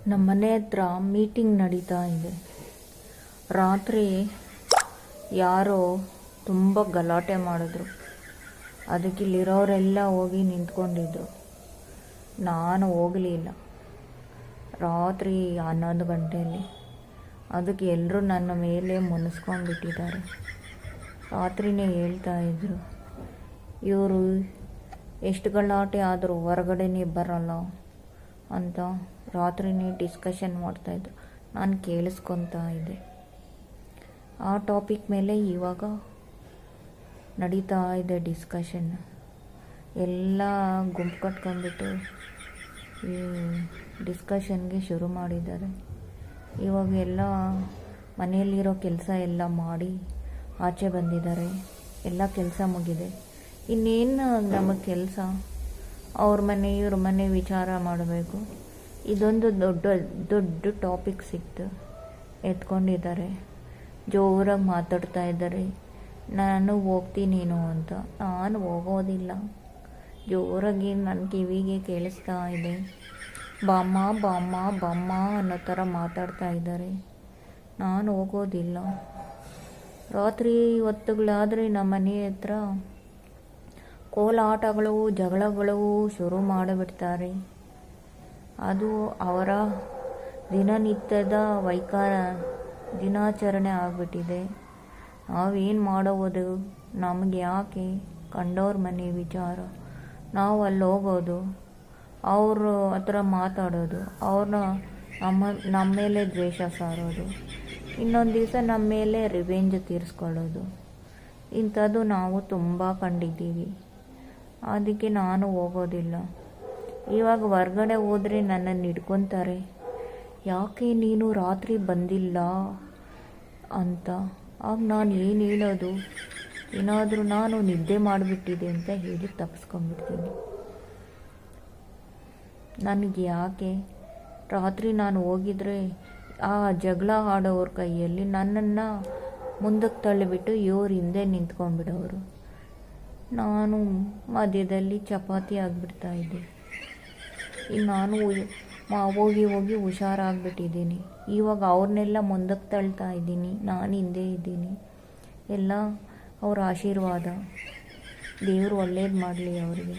ನಮ್ಮ ಮನೆ ಹತ್ರ ಮೀಟಿಂಗ್ ನಡೀತಾ ಇದೆ. ರಾತ್ರಿ ಯಾರೋ ತುಂಬ ಗಲಾಟೆ ಮಾಡಿದ್ರು. ಅದಕ್ಕೆ ಇಲ್ಲಿರೋರೆಲ್ಲ ಹೋಗಿ ನಿಂತ್ಕೊಂಡಿದ್ರು. ನಾನು ಹೋಗಲಿಲ್ಲ. ರಾತ್ರಿ 11 ಗಂಟೆಯಲ್ಲಿ. ಅದಕ್ಕೆ ಎಲ್ಲರೂ ನನ್ನ ಮೇಲೆ ಮುನಿಸ್ಕೊಂಡ್ಬಿಟ್ಟಿದ್ದಾರೆ. ರಾತ್ರಿನೇ ಹೇಳ್ತಾ ಇದ್ರು, ಇವರು ಎಷ್ಟು ಗಲಾಟೆ ಆದರೂ ಹೊರಗಡೆನೇ ಬರಲ್ಲ ಅಂತ ರಾತ್ರಿನೇ ಡಿಸ್ಕಷನ್ ಮಾಡ್ತಾಯಿದ್ರು. ನಾನು ಕೇಳಿಸ್ಕೊತಾ ಇದ್ದೆ. ಆ ಟಾಪಿಕ್ ಮೇಲೆ ಇವಾಗ ನಡೀತಾ ಇದೆ ಡಿಸ್ಕಷನ್. ಎಲ್ಲ ಗುಂಪು ಕಟ್ಕೊಂಡ್ಬಿಟ್ಟು ಈ ಡಿಸ್ಕಷನ್ಗೆ ಶುರು ಮಾಡಿದ್ದಾರೆ. ಇವಾಗ ಎಲ್ಲ ಮನೆಯಲ್ಲಿರೋ ಕೆಲಸ ಎಲ್ಲ ಮಾಡಿ ಆಚೆ ಬಂದಿದ್ದಾರೆ. ಎಲ್ಲ ಕೆಲಸ ಮುಗಿದೆ. ಇನ್ನೇನು ನಮಗೆ ಕೆಲಸ? ಅವ್ರ ಮನೆ ಇವ್ರ ಮನೆ ವಿಚಾರ ಮಾಡಬೇಕು. ಇದೊಂದು ದೊಡ್ಡ ಟಾಪಿಕ್ ಸಿಕ್ತು. ಎತ್ಕೊಂಡಿದ್ದಾರೆ, ಜೋರಾಗಿ ಮಾತಾಡ್ತಾ ಇದ್ದಾರೆ. ನಾನು ಹೋಗ್ತೀನೇನು ಅಂತ. ನಾನು ಹೋಗೋದಿಲ್ಲ. ಜೋರಾಗಿ ನನ್ನ ಕಿವಿಗೆ ಕೇಳಿಸ್ತಾ ಇದೆ. ಬಾಮ್ಮ ಬಾಮ್ಮ ಬಾಮ್ಮ ಅನ್ನೋ ಥರ ಮಾತಾಡ್ತಾ ಇದ್ದಾರೆ. ನಾನು ಹೋಗೋದಿಲ್ಲ. ರಾತ್ರಿ ಹೊತ್ತುಗಳಾದರೆ ನಮ್ಮ ಮನೆ ಹತ್ರ ಕೋಲಾಟಗಳು, ಜಗಳಗಳು ಶುರು ಮಾಡಿಬಿಡ್ತಾರೆ. ಅದು ಅವರ ದಿನನಿತ್ಯದ ದಿನಾಚರಣೆ ಆಗಿಬಿಟ್ಟಿದೆ. ನಾವೇನು ಮಾಡೋದು? ನಮಗೆ ಯಾಕೆ? ಕಂಡವ್ರ ಮನೆ ವಿಚಾರ. ನಾವು ಅಲ್ಲಿ ಹೋಗೋದು, ಅವ್ರ ಹತ್ರ ಮಾತಾಡೋದು, ಅವ್ರನ್ನ ನಮ್ಮ ಮೇಲೆ ದ್ವೇಷ ಸಾರೋದು, ಇನ್ನೊಂದು ದಿವಸ ನಮ್ಮ ಮೇಲೆ ರಿವೆಂಜ್ ತೀರಿಸ್ಕೊಳ್ಳೋದು. ಇಂಥದ್ದು ನಾವು ತುಂಬ ಕಂಡಿದ್ದೀವಿ. ಅದಕ್ಕೆ ನಾನು ಹೋಗೋದಿಲ್ಲ. ಇವಾಗ ಹೊರ್ಗಡೆ ಹೋದರೆ ನನ್ನನ್ನು ಹಿಡ್ಕೊತಾರೆ. ಯಾಕೆ ನೀನು ರಾತ್ರಿ ಬಂದಿಲ್ಲ ಅಂತ. ಆಗ ನಾನು ಏನು ಹೇಳೋದು? ಏನಾದರೂ ನಾನು ನಿದ್ದೆ ಮಾಡಿಬಿಟ್ಟಿದೆ ಅಂತ ಹೇಳಿ ತಪ್ಪಿಸ್ಕೊಂಡ್ಬಿಡ್ತೀನಿ. ನನಗೆ ಯಾಕೆ? ರಾತ್ರಿ ನಾನು ಹೋಗಿದ್ರೆ ಆ ಜಗಳ ಆಡೋವ್ರ ಕೈಯಲ್ಲಿ ನನ್ನನ್ನು ಮುಂದಕ್ಕೆ ತಳ್ಳಿಬಿಟ್ಟು ಇವ್ರ ಹಿಂದೆ ನಿಂತ್ಕೊಂಡ್ಬಿಡೋರು. ನಾನು ಮಧ್ಯದಲ್ಲಿ ಚಪಾತಿ ಆಗಿಬಿಡ್ತಾ ಇದ್ದೆ. ನಾನು ಹೋಗಿ ಹುಷಾರಾಗ್ಬಿಟ್ಟಿದ್ದೀನಿ. ಇವಾಗ ಅವ್ರನ್ನೆಲ್ಲ ಮುಂದಕ್ಕೆ ತಳ್ತಾ ಇದ್ದೀನಿ, ನಾನು ಹಿಂದೆ ಇದ್ದೀನಿ. ಎಲ್ಲ ಅವ್ರ ಆಶೀರ್ವಾದ. ದೇವರು ಒಳ್ಳೇದು ಮಾಡಲಿ ಅವರಿಗೆ.